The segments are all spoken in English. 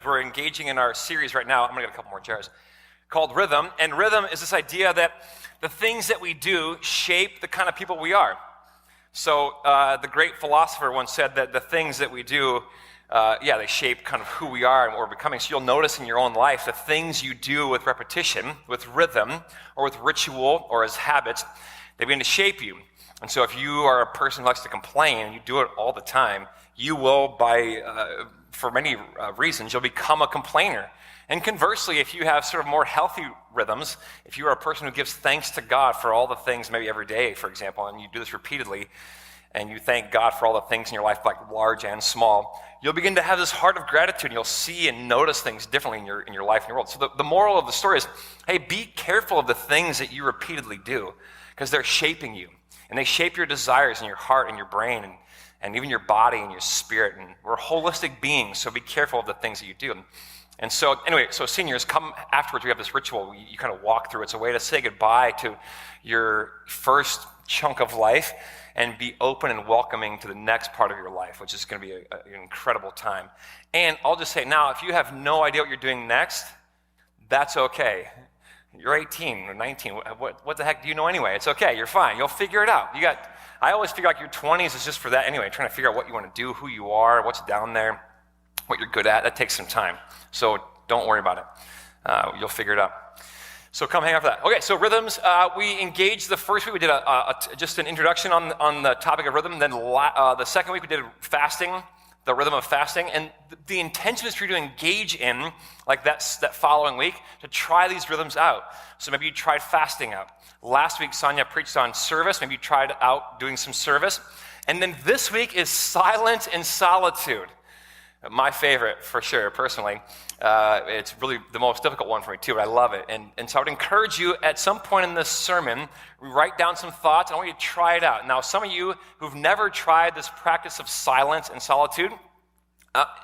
We're engaging in our series right now. I'm going to get a couple more jars. Called Rhythm. And rhythm is this idea that the things that we do shape the kind of people we are. So the great philosopher once said that the things that we do, they shape kind of who we are and what we're becoming. So you'll notice in your own life the things you do with repetition, with rhythm, or with ritual, or as habits, they begin to shape you. And so if you are a person who likes to complain and you do it all the time, you will, for many reasons, you'll become a complainer. And conversely, if you have sort of more healthy rhythms, if you are a person who gives thanks to God for all the things, maybe every day, for example, and you do this repeatedly, and you thank God for all the things in your life, like large and small, you'll begin to have this heart of gratitude, and you'll see and notice things differently in your life and your world. So the moral of the story is, hey, be careful of the things that you repeatedly do, because they're shaping you. And they shape your desires and your heart and your brain and even your body and your spirit. And we're holistic beings, so be careful of the things that you do. And so anyway, so seniors, come afterwards. We have this ritual. You kind of walk through. It's a way to say goodbye to your first chunk of life and be open and welcoming to the next part of your life, which is going to be an incredible time. And I'll just say now, if you have no idea what you're doing next, that's okay. You're 18 or 19. What the heck do you know anyway? It's okay. You're fine. You'll figure it out. I always figure like your 20s is just for that anyway, trying to figure out what you want to do, who you are, what's down there, what you're good at. That takes some time. So don't worry about it. You'll figure it out. So come hang out for that. Okay, so rhythms. We engaged the first week. We did just an introduction on the topic of rhythm. Then the second week we did fasting, the rhythm of fasting. And the intention is for you to engage in, like that following week, to try these rhythms out. So maybe you tried fasting out. Last week, Sonia preached on service. Maybe you tried out doing some service. And then this week is silence and solitude. My favorite, for sure, personally. It's really the most difficult one for me, too, but I love it. And so I would encourage you, at some point in this sermon, write down some thoughts. I want you to try it out. Now, some of you who've never tried this practice of silence and solitude,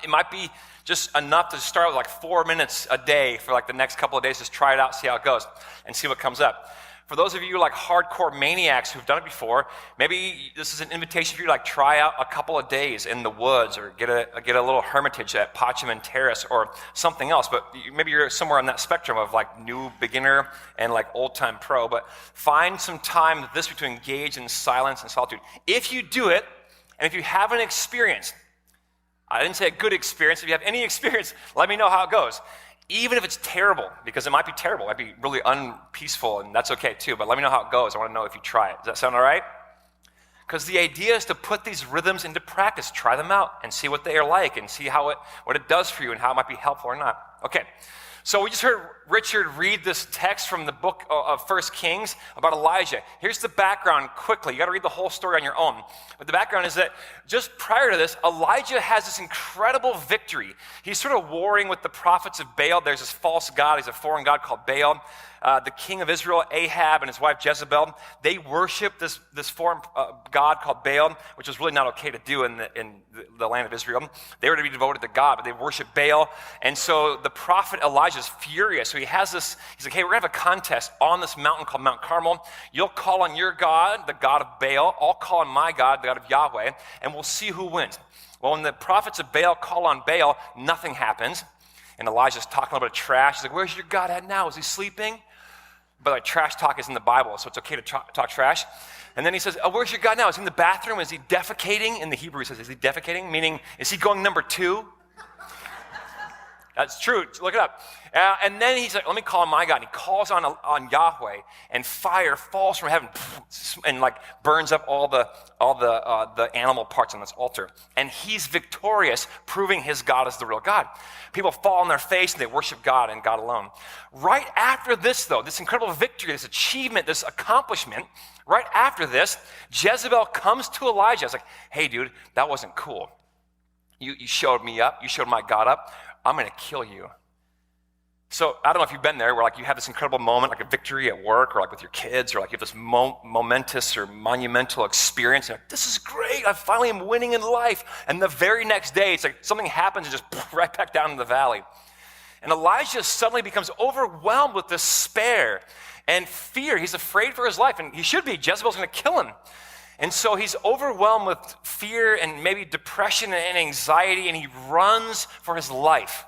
it might be just enough to start with like 4 minutes a day for like the next couple of days. Just try it out, see how it goes, and see what comes up. For those of you like hardcore maniacs who've done it before, maybe this is an invitation for you to like try out a couple of days in the woods, or get a little hermitage at Potchman Terrace or something else. But maybe you're somewhere on that spectrum of like new beginner and like old time pro. But find some time this week to engage in silence and solitude. If you do it, and if you have an experience, I didn't say a good experience. If you have any experience, let me know how it goes. Even if it's terrible, because it might be terrible, it might be really unpeaceful, and that's okay too, but let me know how it goes. I want to know if you try it. Does that sound all right? Because the idea is to put these rhythms into practice, try them out, and see what they are like, and see what it does for you, and how it might be helpful or not. Okay, so we just heard Richard read this text from the book of 1 Kings about Elijah. Here's the background quickly. You got to read the whole story on your own. But the background is that just prior to this, Elijah has this incredible victory. He's sort of warring with the prophets of Baal. There's this false god. He's a foreign god called Baal. The king of Israel, Ahab, and his wife Jezebel, they worship this foreign god called Baal, which was really not okay to do in the land of Israel. They were to be devoted to God, but they worship Baal. And so the prophet Elijah is furious. So he has this, he's like, hey, we're going to have a contest on this mountain called Mount Carmel. You'll call on your God, the God of Baal. I'll call on my God, the God of Yahweh, and we'll see who wins. Well, when the prophets of Baal call on Baal, nothing happens. And Elijah's talking a little bit of trash. He's like, where's your God at now? Is he sleeping? But like trash talk is in the Bible, so it's okay to talk trash. And then he says, oh, where's your God now? Is he in the bathroom? Is he defecating? In the Hebrew, he says, is he defecating? Meaning, is he going number 2? That's true. Look it up. And then he's like, let me call on my God. And he calls on Yahweh, and fire falls from heaven and like burns up all the animal parts on this altar. And he's victorious, proving his God is the real God. People fall on their face and they worship God and God alone. Right after this, though, this incredible victory, this achievement, this accomplishment, right after this, Jezebel comes to Elijah. It's like, hey, dude, that wasn't cool. You showed me up. You showed my God up. I'm going to kill you. So I don't know if you've been there where like you have this incredible moment, like a victory at work or like with your kids, or like you have this momentous or monumental experience. And like, this is great. I finally am winning in life. And the very next day, it's like something happens and just right back down in the valley. And Elijah suddenly becomes overwhelmed with despair and fear. He's afraid for his life, and he should be. Jezebel's going to kill him. And so he's overwhelmed with fear and maybe depression and anxiety, and he runs for his life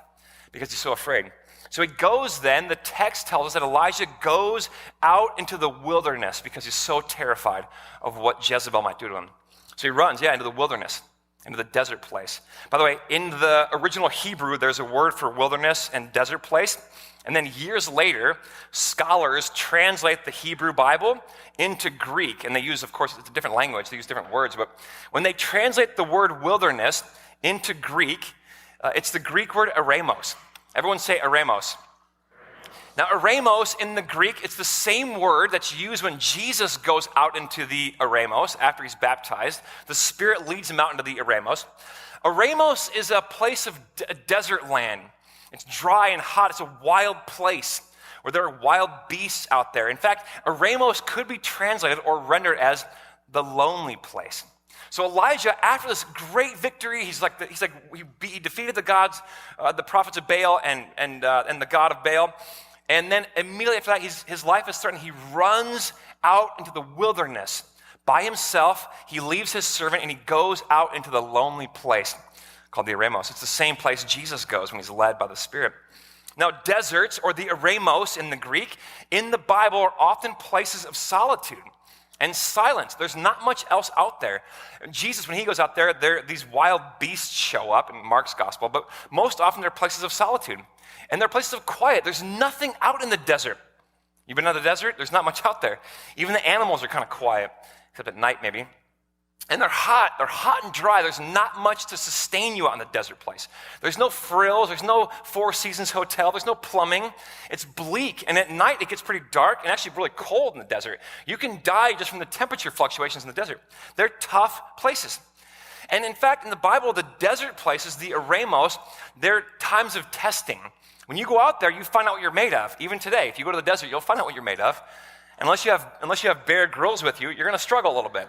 because he's so afraid. So he goes then, the text tells us that Elijah goes out into the wilderness because he's so terrified of what Jezebel might do to him. So he runs, into the wilderness, into the desert place. By the way, in the original Hebrew, there's a word for wilderness and desert place. And then years later, scholars translate the Hebrew Bible into Greek. And they use, of course, it's a different language, they use different words. But when they translate the word wilderness into Greek, it's the Greek word eremos. Everyone say eremos. Now, eremos in the Greek, it's the same word that's used when Jesus goes out into the eremos after he's baptized. The Spirit leads him out into the eremos. Eremos is a place of desert land. It's dry and hot. It's a wild place where there are wild beasts out there. In fact, eremos could be translated or rendered as the lonely place. So Elijah, after this great victory, he defeated the prophets of Baal and the god of Baal. And then immediately after that, his life is threatened. He runs out into the wilderness by himself. He leaves his servant and he goes out into the lonely place called the eremos. It's the same place Jesus goes when he's led by the Spirit. Now, deserts, or the eremos in the Greek, in the Bible are often places of solitude and silence. There's not much else out there. Jesus, when he goes out there, these wild beasts show up in Mark's gospel, but most often they're places of solitude. And they're places of quiet. There's nothing out in the desert. You've been to the desert? There's not much out there. Even the animals are kind of quiet, except at night maybe. And they're hot and dry. There's not much to sustain you out in the desert place. There's no frills, there's no Four Seasons hotel, there's no plumbing. It's bleak, and at night it gets pretty dark and actually really cold in the desert. You can die just from the temperature fluctuations in the desert. They're tough places. And in fact, in the Bible, the desert places, the eremos, they're times of testing. When you go out there, you find out what you're made of. Even today, if you go to the desert, you'll find out what you're made of. Unless you have Bear Grylls with you, you're going to struggle a little bit.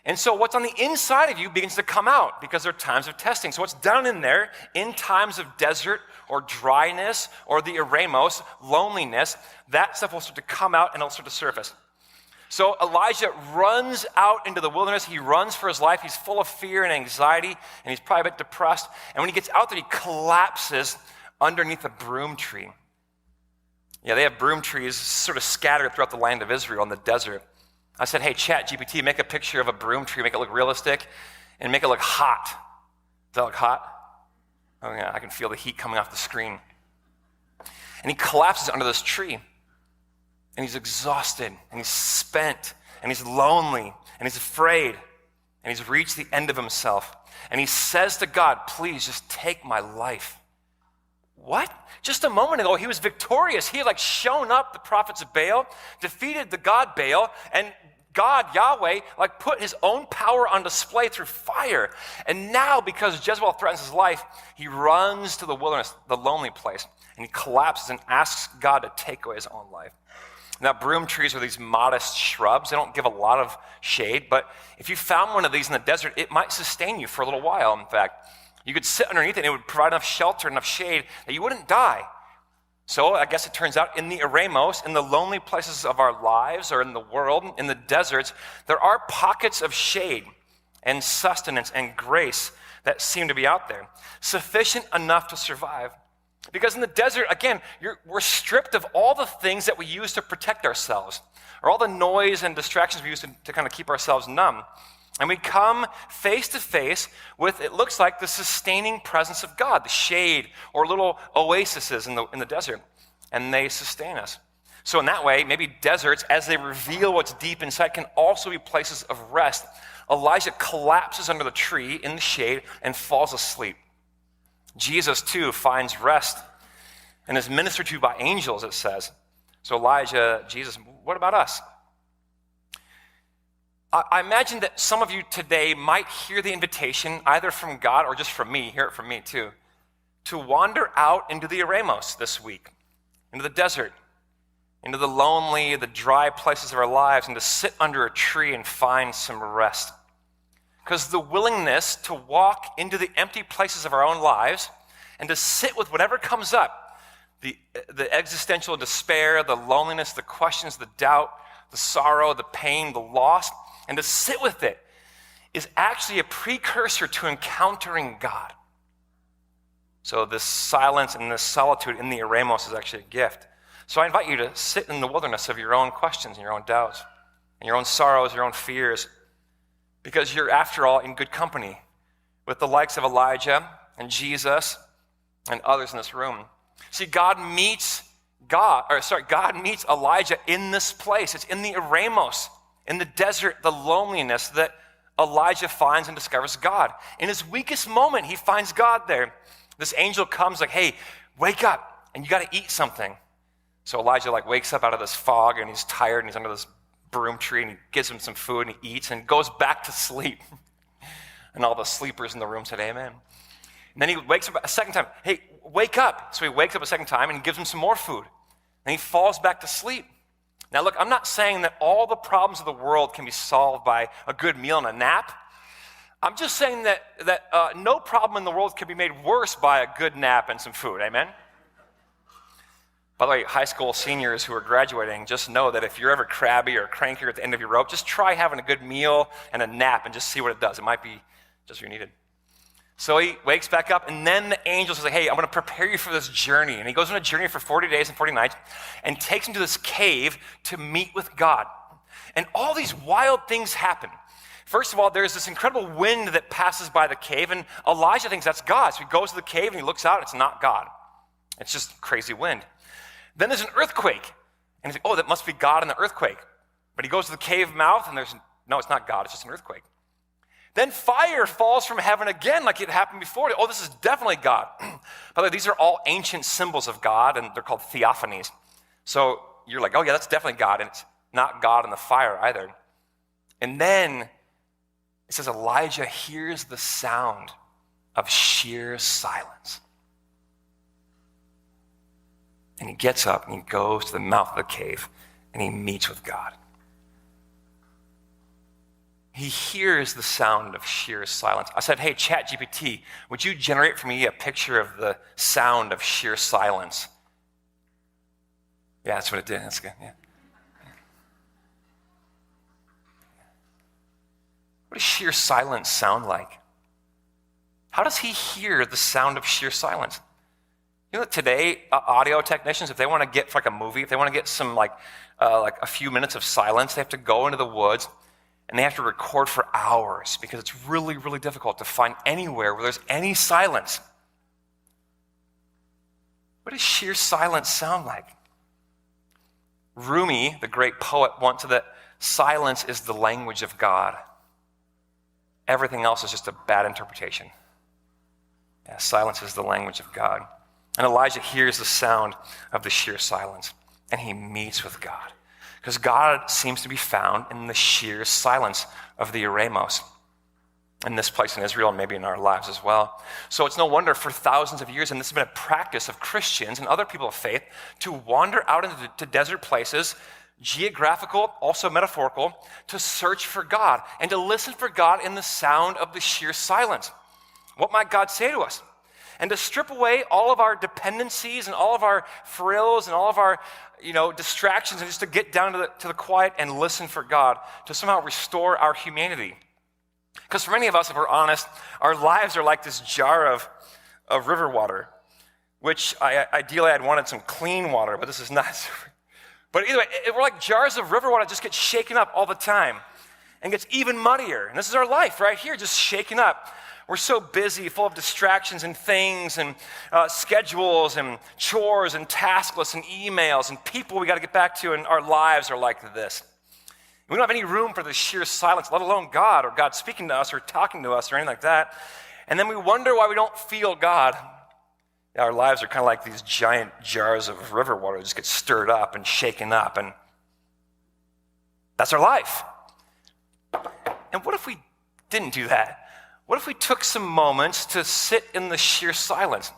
And so what's on the inside of you begins to come out because there are times of testing. So what's down in there in times of desert or dryness or the eremos, loneliness, that stuff will start to come out and it'll start to surface. So Elijah runs out into the wilderness. He runs for his life. He's full of fear and anxiety, and he's probably a bit depressed. And when he gets out there, he collapses underneath a broom tree. Yeah, they have broom trees sort of scattered throughout the land of Israel in the desert. I said, hey, ChatGPT, make a picture of a broom tree, make it look realistic, and make it look hot. Does that look hot? Oh yeah, I can feel the heat coming off the screen. And he collapses under this tree. And he's exhausted, and he's spent, and he's lonely, and he's afraid, and he's reached the end of himself. And he says to God, please just take my life. What? Just a moment ago, he was victorious. He had shown up the prophets of Baal, defeated the god Baal, and God, Yahweh, put his own power on display through fire. And now, because Jezebel threatens his life, he runs to the wilderness, the lonely place, and he collapses and asks God to take away his own life. Now, broom trees are these modest shrubs. They don't give a lot of shade, but if you found one of these in the desert, it might sustain you for a little while, in fact. You could sit underneath it, and it would provide enough shelter, enough shade, that you wouldn't die. So I guess it turns out in the eremos, in the lonely places of our lives or in the world, in the deserts, there are pockets of shade and sustenance and grace that seem to be out there, sufficient enough to survive. Because in the desert, again, we're stripped of all the things that we use to protect ourselves, or all the noise and distractions we use to kind of keep ourselves numb. And we come face to face with, it looks like, the sustaining presence of God, the shade or little oases in the desert, and they sustain us. So in that way, maybe deserts, as they reveal what's deep inside, can also be places of rest. Elijah collapses under the tree in the shade and falls asleep. Jesus, too, finds rest and is ministered to by angels, it says. So Elijah, Jesus, what about us? I imagine that some of you today might hear the invitation, either from God or just from me, hear it from me too, to wander out into the eremos this week, into the desert, into the lonely, the dry places of our lives, and to sit under a tree and find some rest. Because the willingness to walk into the empty places of our own lives and to sit with whatever comes up, the existential despair, the loneliness, the questions, the doubt, the sorrow, the pain, the loss, and to sit with it is actually a precursor to encountering God. So this silence and this solitude in the eremos is actually a gift. So I invite you to sit in the wilderness of your own questions and your own doubts and your own sorrows, your own fears, because you're, after all, in good company with the likes of Elijah and Jesus and others in this room. See, God meets Elijah in this place. It's in the eremos, in the desert, the loneliness that Elijah finds and discovers God. In his weakest moment, he finds God there. This angel comes like, hey, wake up, and you got to eat something. So Elijah wakes up out of this fog, and he's tired, and he's under this broom tree, and he gives him some food, and he eats, and goes back to sleep. And all the sleepers in the room said, amen. And then he wakes up a second time. Hey, wake up. So he wakes up a second time, and he gives him some more food. And he falls back to sleep. Now look, I'm not saying that all the problems of the world can be solved by a good meal and a nap. I'm just saying that no problem in the world can be made worse by a good nap and some food, amen? By the way, high school seniors who are graduating, just know that if you're ever crabby or cranky at the end of your rope, just try having a good meal and a nap and just see what it does. It might be just what you needed. So he wakes back up, and then the angel says, hey, I'm going to prepare you for this journey. And he goes on a journey for 40 days and 40 nights and takes him to this cave to meet with God. And all these wild things happen. First of all, there's this incredible wind that passes by the cave, and Elijah thinks that's God. So he goes to the cave, and he looks out, and it's not God. It's just crazy wind. Then there's an earthquake, and he's like, oh, that must be God in the earthquake. But he goes to the cave mouth, and no, it's not God, it's just an earthquake. Then fire falls from heaven again like it happened before. Oh, this is definitely God. By the way, these are all ancient symbols of God, and they're called theophanies. So you're like, oh yeah, that's definitely God, and it's not God in the fire either. And then it says Elijah hears the sound of sheer silence. And he gets up and he goes to the mouth of the cave and he meets with God. He hears the sound of sheer silence. I said, hey, ChatGPT, would you generate for me a picture of the sound of sheer silence? Yeah, that's what it did. That's good. Yeah. What does sheer silence sound like? How does he hear the sound of sheer silence? You know that today, audio technicians, if they want to get for a movie, if they want to get some a few minutes of silence, they have to go into the woods and they have to record for hours because it's really, really difficult to find anywhere where there's any silence. What does sheer silence sound like? Rumi, the great poet, once said that silence is the language of God. Everything else is just a bad interpretation. Yeah, silence is the language of God. And Elijah hears the sound of the sheer silence, and he meets with God. Because God seems to be found in the sheer silence of the eremos, in this place in Israel and maybe in our lives as well. So it's no wonder for thousands of years, and this has been a practice of Christians and other people of faith, to wander out into desert places, geographical, also metaphorical, to search for God and to listen for God in the sound of the sheer silence. What might God say to us? And to strip away all of our dependencies and all of our frills and all of our distractions, and just to get down to the quiet and listen for God to somehow restore our humanity. Because for many of us, if we're honest, our lives are like this jar of river water, which ideally I'd wanted some clean water, but this is not. But either way, we're like jars of river water that just get shaken up all the time and gets even muddier. And this is our life right here, just shaken up. We're so busy, full of distractions and things and schedules and chores and task lists and emails and people we got to get back to, and our lives are like this. We don't have any room for the sheer silence, let alone God or God speaking to us or talking to us or anything like that. And then we wonder why we don't feel God. Our lives are kind of like these giant jars of river water that just get stirred up and shaken up, and that's our life. And what if we didn't do that? What if we took some moments to sit in the sheer silence?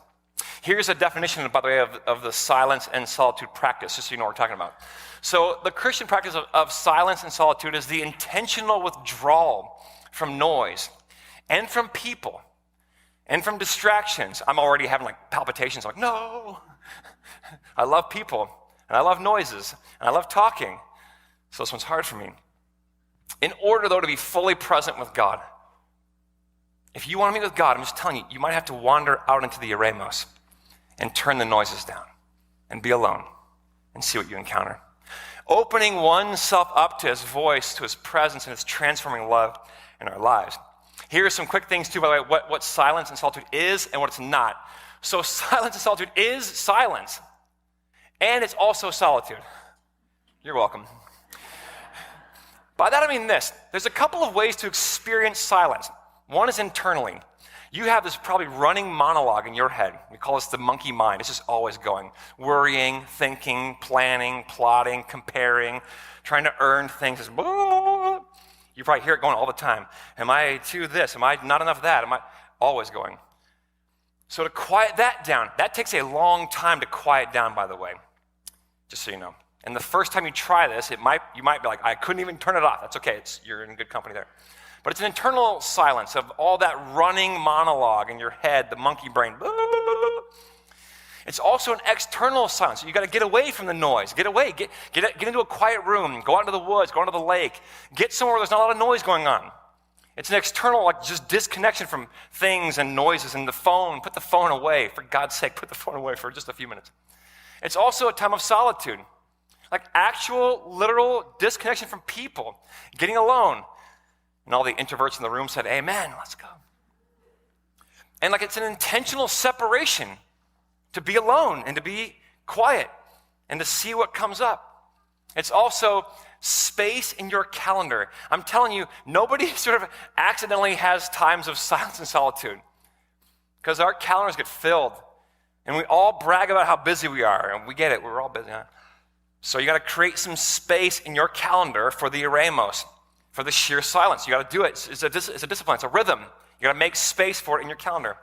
Here's a definition, by the way, of the silence and solitude practice, just so you know what we're talking about. So the Christian practice of silence and solitude is the intentional withdrawal from noise and from people and from distractions. I'm already having palpitations, no. I love people, and I love noises, and I love talking. So this one's hard for me. In order, though, to be fully present with God, If you want to meet with God, I'm just telling you, you might have to wander out into the eremos and turn the noises down and be alone and see what you encounter. Opening oneself up to his voice, to his presence, and his transforming love in our lives. Here are some quick things, too, by the way, what silence and solitude is and what it's not. So silence and solitude is silence, and it's also solitude. You're welcome. By that I mean this. There's a couple of ways to experience silence. One is internally. You have this probably running monologue in your head. We call this the monkey mind. It's just always going. Worrying, thinking, planning, plotting, comparing, trying to earn things. It's blah. You probably hear it going all the time. Am I too this? Am I not enough that? Am I always going? So to quiet that down, that takes a long time to quiet down, by the way, just so you know. And the first time you try this, you might be like, I couldn't even turn it off. That's okay. You're in good company there. But it's an internal silence of all that running monologue in your head, the monkey brain. It's also an external silence. You got to get away from the noise. Get away. Get into a quiet room. Go out into the woods. Go out into the lake. Get somewhere where there's not a lot of noise going on. It's an external, like just disconnection from things and noises and the phone. Put the phone away. For God's sake, put the phone away for just a few minutes. It's also a time of solitude. Like actual, literal disconnection from people. Getting alone. And all the introverts in the room said, amen, let's go. And like it's an intentional separation to be alone and to be quiet and to see what comes up. It's also space in your calendar. I'm telling you, nobody sort of accidentally has times of silence and solitude because our calendars get filled and we all brag about how busy we are, and we get it, we're all busy. Huh? So you got to create some space in your calendar for the eremos, for the sheer silence. You got to do it. It's a discipline. It's a rhythm. You got to make space for it in your calendar.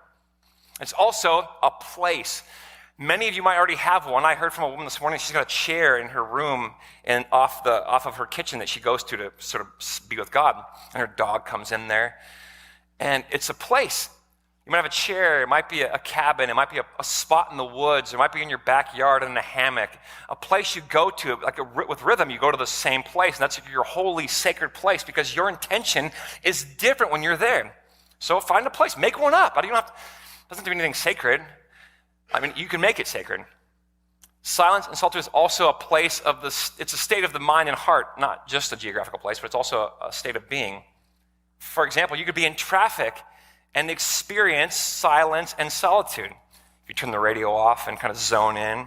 It's also a place. Many of you might already have one. I heard from a woman this morning. She's got a chair in her room and off of her kitchen that she goes to sort of be with God. And her dog comes in there. And it's a place. You might have a chair. It might be a cabin. It might be a spot in the woods. It might be in your backyard in a hammock. A place you go to, with rhythm, you go to the same place. And that's your holy, sacred place because your intention is different when you're there. So find a place. Make one up. It doesn't have to be anything sacred. I mean, you can make it sacred. Silence and solitude is also a place it's a state of the mind and heart, not just a geographical place, but it's also a state of being. For example, you could be in traffic and experience silence and solitude. If you turn the radio off and kind of zone in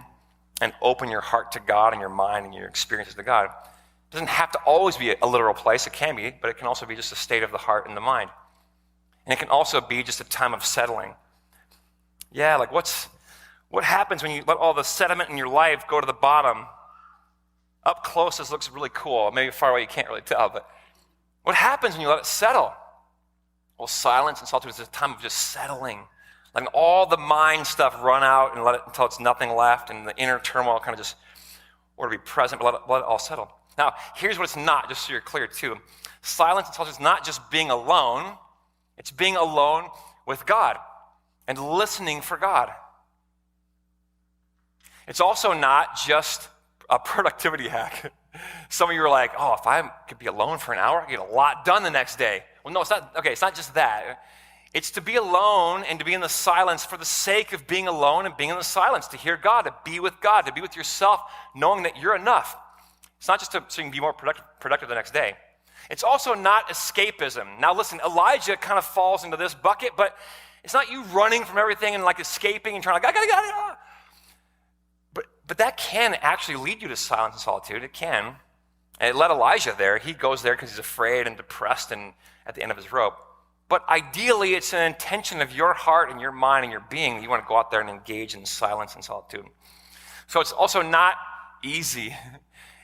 and open your heart to God and your mind and your experiences to God. It doesn't have to always be a literal place. It can be, but it can also be just a state of the heart and the mind. And it can also be just a time of settling. Yeah, like what happens when you let all the sediment in your life go to the bottom? Up close, this looks really cool. Maybe far away, you can't really tell, but what happens when you let it settle? Well, silence and solitude is a time of just settling, letting all the mind stuff run out and let it until it's nothing left, and the inner turmoil kind of just, or to be present, but let it all settle. Now, here's what it's not, just so you're clear too. Silence and solitude is not just being alone, it's being alone with God and listening for God. It's also not just a productivity hack. Some of you are like, oh, if I could be alone for an hour, I could get a lot done the next day. Well, no, it's not. Okay, it's not just that. It's to be alone and to be in the silence for the sake of being alone and being in the silence, to hear God, to be with yourself, knowing that you're enough. It's not just so you can be more productive the next day. It's also not escapism. Now listen, Elijah kind of falls into this bucket, but it's not you running from everything and like escaping and trying to, I gotta. But that can actually lead you to silence and solitude. It can. And it led Elijah there. He goes there because he's afraid and depressed and at the end of his rope. But ideally, it's an intention of your heart and your mind and your being that you want to go out there and engage in silence and solitude. So it's also not easy.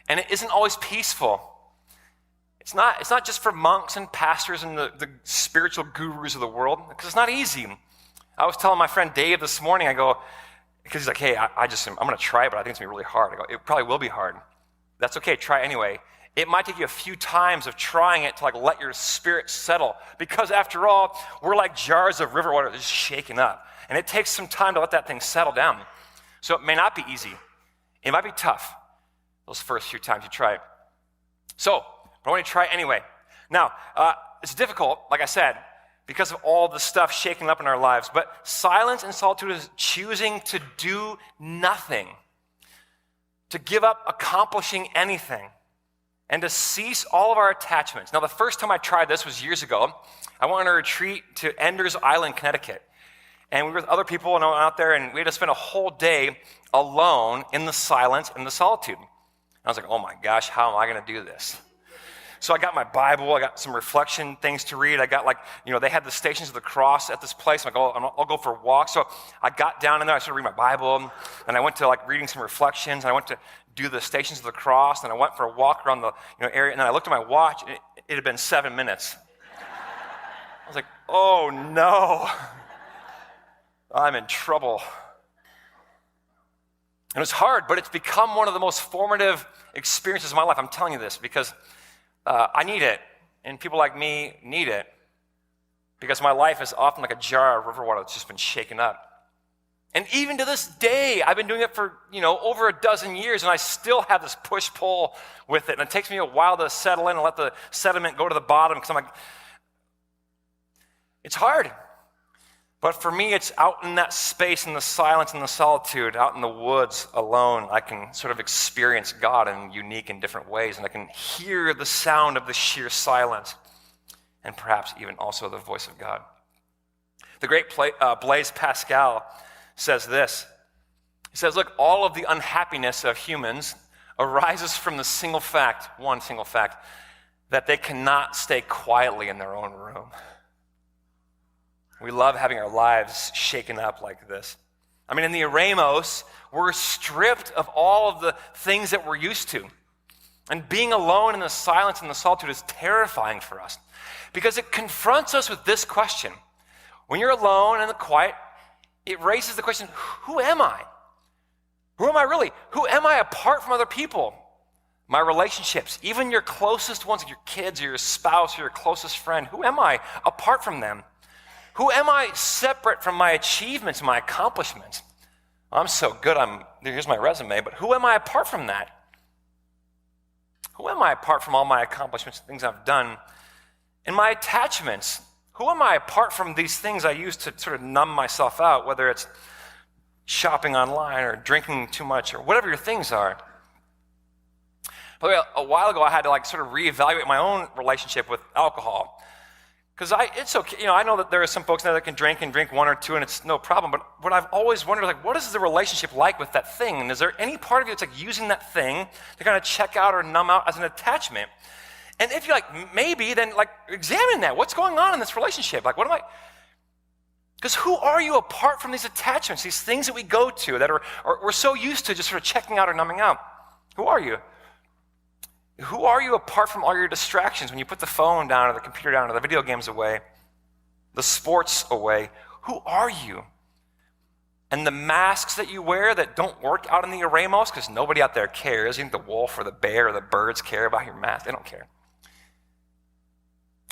And it isn't always peaceful. It's not just for monks and pastors and the spiritual gurus of the world, because it's not easy. I was telling my friend Dave this morning, I go, because he's like, hey, I'm going to try it, but I think it's going to be really hard. I go, it probably will be hard. That's okay, try it anyway. It might take you a few times of trying it to like let your spirit settle, because after all, we're like jars of river water that's just shaking up. And it takes some time to let that thing settle down. So it may not be easy. It might be tough those first few times you try it. So, but I want you to try it anyway. Now, it's difficult, like I said, because of all the stuff shaking up in our lives. But silence and solitude is choosing to do nothing, to give up accomplishing anything, and to cease all of our attachments. Now, the first time I tried this was years ago. I went on a retreat to Enders Island, Connecticut. And we were with other people and I went out there, and we had to spend a whole day alone in the silence and the solitude. And I was like, oh my gosh, how am I going to do this? So I got my Bible, I got some reflection things to read. I got they had the Stations of the Cross at this place. I'm like, oh, I'll go for a walk. So I got down in there, I started reading my Bible, and I went to reading some reflections, and I went to do the Stations of the Cross, and I went for a walk around the area, and then I looked at my watch, and it had been 7 minutes. I was like, oh no, I'm in trouble. And it was hard, but it's become one of the most formative experiences of my life. I'm telling you this because I need it, and people like me need it, because my life is often like a jar of river water that's just been shaken up. And even to this day, I've been doing it for over a dozen years, and I still have this push-pull with it, and it takes me a while to settle in and let the sediment go to the bottom, because I'm like, it's hard. But for me, it's out in that space, in the silence and the solitude, out in the woods alone, I can sort of experience God in unique and different ways, and I can hear the sound of the sheer silence, and perhaps even also the voice of God. The great Blaise Pascal says this. He says, look, all of the unhappiness of humans arises from one single fact, that they cannot stay quietly in their own room. We love having our lives shaken up like this. I mean, in the eremos, we're stripped of all of the things that we're used to. And being alone in the silence and the solitude is terrifying for us, because it confronts us with this question. When you're alone in the quiet, it raises the question, who am I? Who am I really? Who am I apart from other people? My relationships, even your closest ones, like your kids or your spouse or your closest friend, who am I apart from them? Who am I separate from my achievements and my accomplishments? I'm so good, here's my resume, but who am I apart from that? Who am I apart from all my accomplishments and things I've done? And my attachments, who am I apart from these things I use to sort of numb myself out, whether it's shopping online or drinking too much or whatever your things are? By the way, a while ago I had to sort of reevaluate my own relationship with alcohol. Because it's okay, I know that there are some folks now that can drink one or two and it's no problem, but what I've always wondered, what is the relationship like with that thing? And is there any part of you that's using that thing to kind of check out or numb out as an attachment? And if you're maybe, then examine that. What's going on in this relationship? What am I? Because who are you apart from these attachments, these things that we go to that are we're so used to just sort of checking out or numbing out? Who are you? Who are you apart from all your distractions when you put the phone down or the computer down or the video games away, the sports away? Who are you? And the masks that you wear that don't work out in the eremos because nobody out there cares. You think the wolf or the bear or the birds care about your mask? They don't care.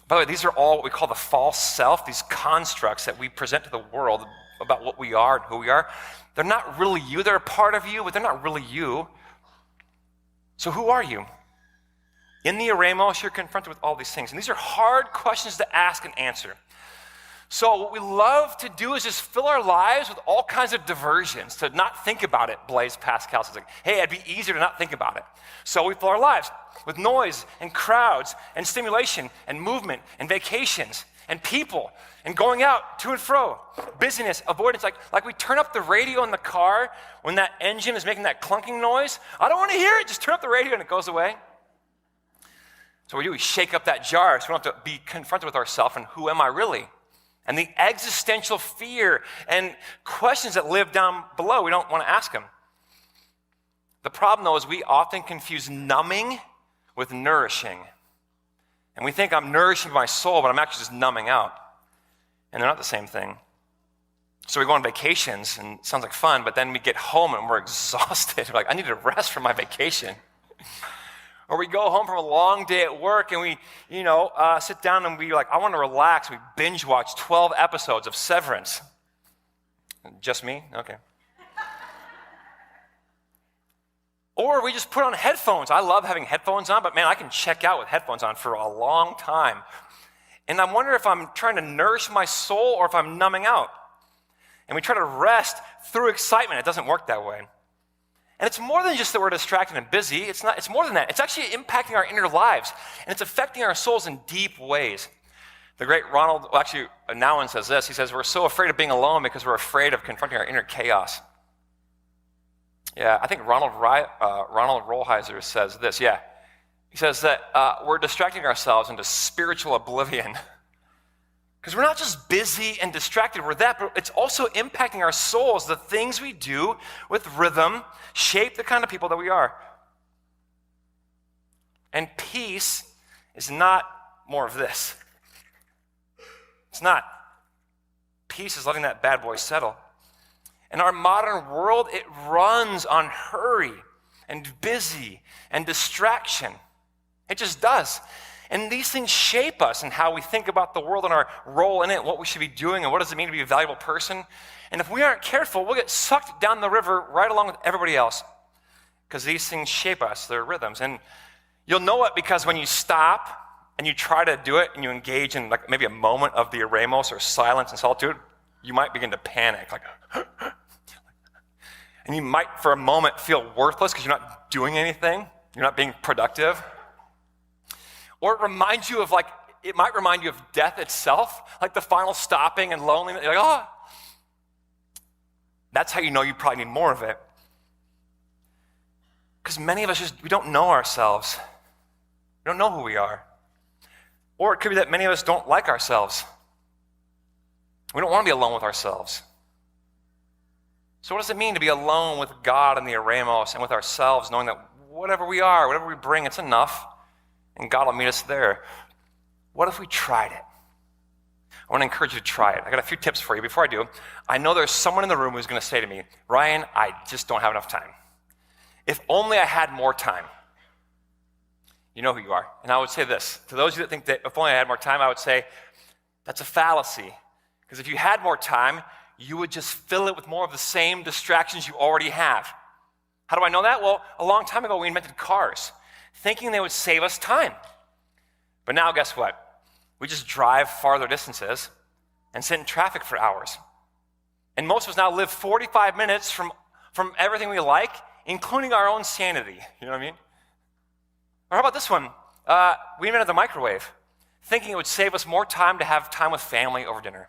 By the way, these are all what we call the false self, these constructs that we present to the world about what we are and who we are. They're not really you. They're a part of you, but they're not really you. So who are you? In the eremos, you're confronted with all these things. And these are hard questions to ask and answer. So what we love to do is just fill our lives with all kinds of diversions, to not think about it. Blaise Pascal says, hey, it'd be easier to not think about it. So we fill our lives with noise and crowds and stimulation and movement and vacations and people and going out to and fro, busyness, avoidance. Like we turn up the radio in the car when that engine is making that clunking noise. I don't want to hear it. Just turn up the radio and it goes away. So we shake up that jar so we don't have to be confronted with ourselves and who am I really? And the existential fear and questions that live down below, we don't want to ask them. The problem, though, is we often confuse numbing with nourishing. And we think I'm nourishing my soul, but I'm actually just numbing out. And they're not the same thing. So we go on vacations, and it sounds like fun, but then we get home and we're exhausted. We're I need to rest from my vacation. Or we go home from a long day at work and we, sit down and we I want to relax. We binge watch 12 episodes of Severance. Just me? Okay. Or we just put on headphones. I love having headphones on, but man, I can check out with headphones on for a long time. And I wonder if I'm trying to nourish my soul or if I'm numbing out. And we try to rest through excitement. It doesn't work that way. And it's more than just that we're distracted and busy. It's more than that. It's actually impacting our inner lives. And it's affecting our souls in deep ways. The great Nouwen says this. He says, we're so afraid of being alone because we're afraid of confronting our inner chaos. Yeah, I think Ronald Rolheiser says this. Yeah, he says that we're distracting ourselves into spiritual oblivion. Because we're not just busy and distracted, we're that, but it's also impacting our souls. The things we do with rhythm shape the kind of people that we are. And peace is not more of this. It's not. Peace is letting that bad boy settle. In our modern world, it runs on hurry and busy and distraction. It just does. And these things shape us and how we think about the world and our role in it, what we should be doing, and what does it mean to be a valuable person. And if we aren't careful, we'll get sucked down the river right along with everybody else because these things shape us, they're rhythms. And you'll know it because when you stop and you try to do it and you engage in like maybe a moment of the eremos or silence and solitude, you might begin to panic. And you might for a moment feel worthless because you're not doing anything. You're not being productive. Or it might remind you of death itself, like the final stopping and loneliness. You're like, oh. That's how you know you probably need more of it. Because many of us we don't know ourselves. We don't know who we are. Or it could be that many of us don't like ourselves. We don't want to be alone with ourselves. So what does it mean to be alone with God and the eremos and with ourselves, knowing that whatever we are, whatever we bring, it's enough, and God will meet us there? What if we tried it? I want to encourage you to try it. I got a few tips for you. Before I do, I know there's someone in the room who's going to say to me, Ryan, I just don't have enough time. If only I had more time. You know who you are. And I would say this. To those of you that think that if only I had more time, I would say that's a fallacy. Because if you had more time, you would just fill it with more of the same distractions you already have. How do I know that? Well, a long time ago, we invented cars, thinking they would save us time. But now, guess what? We just drive farther distances and sit in traffic for hours. And most of us now live 45 minutes from everything we like, including our own sanity. You know what I mean? Or how about this one? We invented the microwave, thinking it would save us more time to have time with family over dinner.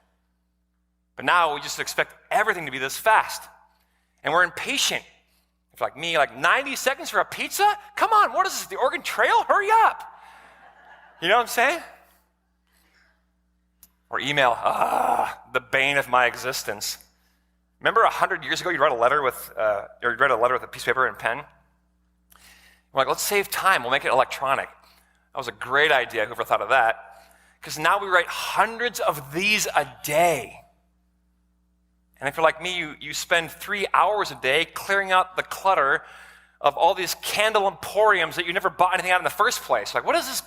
But now we just expect everything to be this fast. And we're impatient. If like me, 90 seconds for a pizza? Come on, what is this, the Oregon Trail? Hurry up. You know what I'm saying? Or email, the bane of my existence. Remember 100 years ago you read a letter with a piece of paper and pen? We're like, let's save time, we'll make it electronic. That was a great idea, whoever thought of that. Because now we write hundreds of these a day. And if you're like me, you spend 3 hours a day clearing out the clutter of all these candle emporiums that you never bought anything out in the first place. Like, what is this?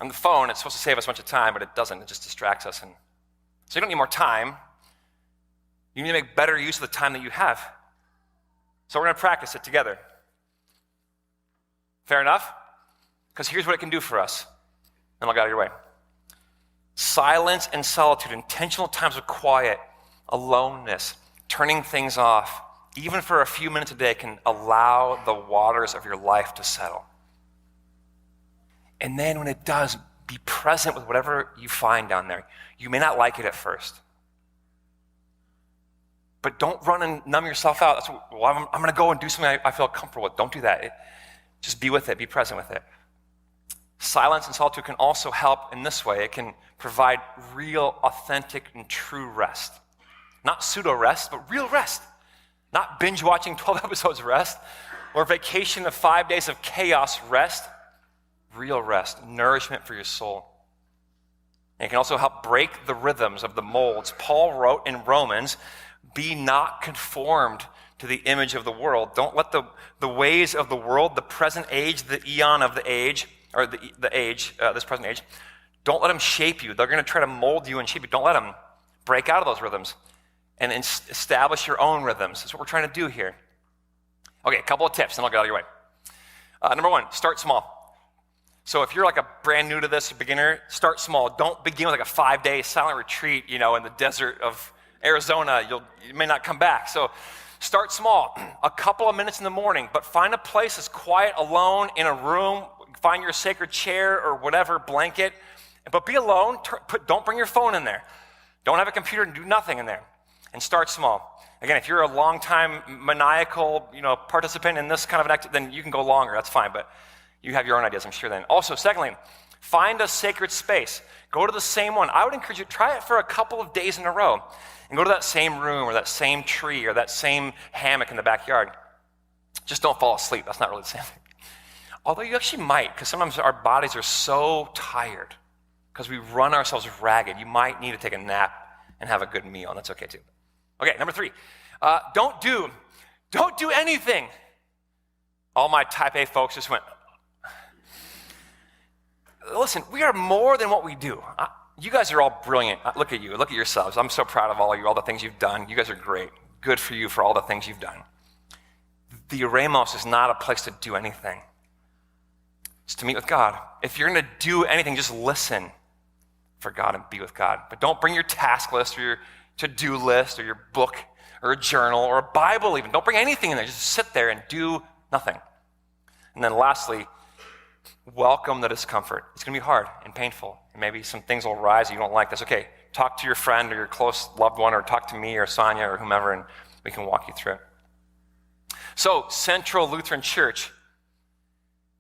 On the phone, it's supposed to save us a bunch of time, but it doesn't. It just distracts us. And so you don't need more time. You need to make better use of the time that you have. So we're going to practice it together. Fair enough? Because here's what it can do for us. And I'll get out of your way. Silence and solitude, intentional times of quiet, aloneness, turning things off, even for a few minutes a day, can allow the waters of your life to settle. And then when it does, be present with whatever you find down there. You may not like it at first. But don't run and numb yourself out. I'm going to go and do something I feel comfortable with. Don't do that. Just be with it. Be present with it. Silence and solitude can also help in this way. It can provide real, authentic, and true rest. Not pseudo-rest, but real rest. Not binge-watching 12 episodes rest, or vacation of 5 days of chaos rest. Real rest, nourishment for your soul. And it can also help break the rhythms of the molds. Paul wrote in Romans, be not conformed to the image of the world. Don't let the ways of the world, the present age, the eon of the age, or the age, this present age, don't let them shape you. They're going to try to mold you and shape you. Don't let them break out of those rhythms and establish your own rhythms. That's what we're trying to do here. Okay, a couple of tips, and I'll get out of your way. Number one, start small. So if you're like a brand new to this, a beginner, start small. Don't begin with like a 5-day silent retreat, in the desert of Arizona. You may not come back. So start small. A couple of minutes in the morning, but find a place that's quiet, alone, in a room. Find your sacred chair or whatever, blanket. But be alone. Don't bring your phone in there. Don't have a computer and do nothing in there. And start small. Again, if you're a long-time maniacal, participant in this kind of an activity, then you can go longer. That's fine. But you have your own ideas, I'm sure then. Also, secondly, find a sacred space. Go to the same one. I would encourage you to try it for a couple of days in a row and go to that same room or that same tree or that same hammock in the backyard. Just don't fall asleep. That's not really the same thing. Although you actually might, because sometimes our bodies are so tired because we run ourselves ragged. You might need to take a nap and have a good meal, and that's okay too. Okay, number 3, don't do anything. All my type A folks just went, listen, we are more than what we do. You guys are all brilliant. Look at you. Look at yourselves. I'm so proud of all of you, all the things you've done. You guys are great. Good for you for all the things you've done. The eremos is not a place to do anything. It's to meet with God. If you're going to do anything, just listen for God and be with God. But don't bring your task list or your to-do list or your book or a journal or a Bible even. Don't bring anything in there. Just sit there and do nothing. And then lastly, welcome the discomfort. It's going to be hard and painful. And maybe some things will rise you don't like. That's okay. Talk to your friend or your close loved one or talk to me or Sonia or whomever and we can walk you through it. So, Central Lutheran Church,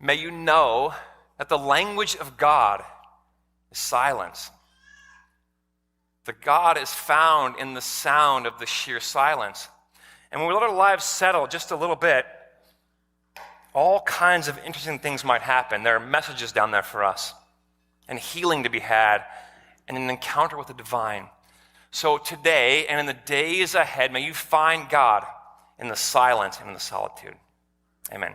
may you know that the language of God is silence. The God is found in the sound of the sheer silence. And when we let our lives settle just a little bit, all kinds of interesting things might happen. There are messages down there for us, and healing to be had, and an encounter with the divine. So today and in the days ahead, may you find God in the silence and in the solitude. Amen.